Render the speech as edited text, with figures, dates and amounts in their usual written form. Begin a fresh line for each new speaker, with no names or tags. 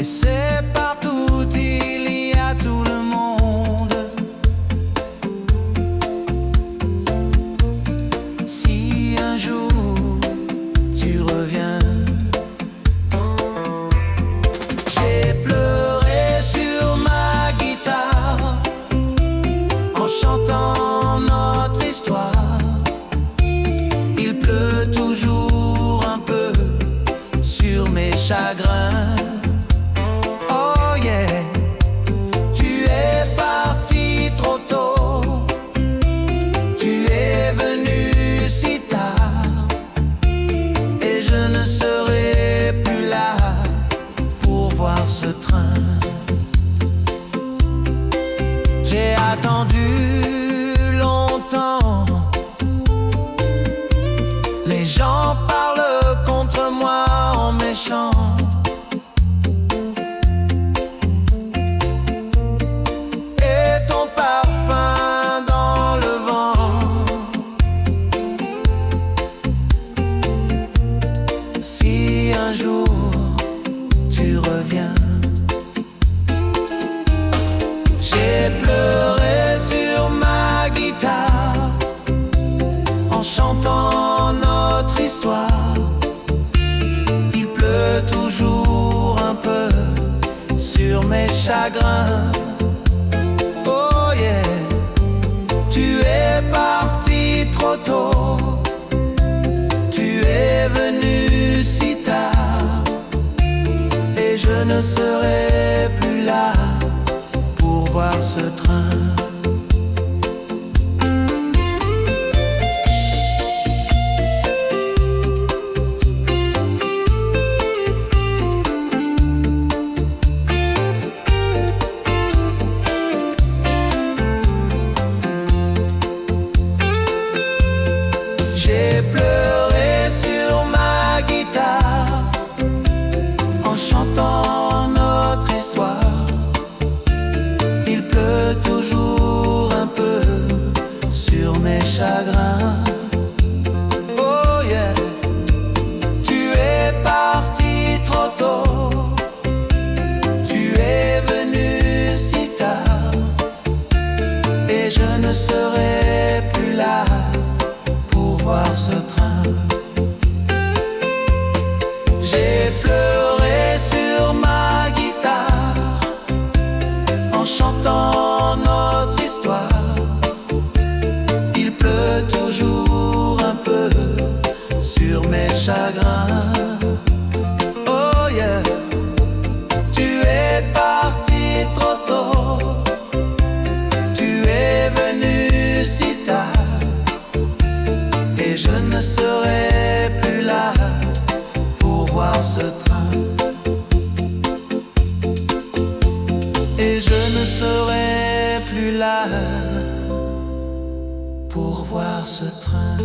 Et c'est partout, il y a tout le monde. Si un jour tu reviens, j'ai pleuré sur ma guitare en chantant notre histoire. Il pleut toujours un peu sur mes chagrins. Oh yeah, tu es parti trop tôt, tu es venu si tard, et je ne serai plus là pour voir ce train. J'ai attendu longtemps, les gens parlent contre moi en méchant. Et ton parfum dans le vent. Si un jour tu reviens, j'ai pleuré sur ma guitare en chantant notre histoire. Il pleut toujours un peu sur mes chagrins. Oh yeah, tu es parti trop tôt, tu es venu si tard, et je ne serai plus là pour voir ce train. J'ai pleuré sur ma guitare en chantant notre histoire. Il pleut toujours un peu sur mes chagrins. Oh yeah, tu es parti trop tôt, tu es venu si tard, et je ne serai plus là pour voir ce train. J'ai pleuré sur ma guitare en chantant notre histoire. Il pleut toujours un peu sur mes chagrins. Oh yeah, tu es parti trop tôt, tu es venu si tard, et je ne serai plus là pour voir ce train. Et je ne serai plus là pour voir ce train.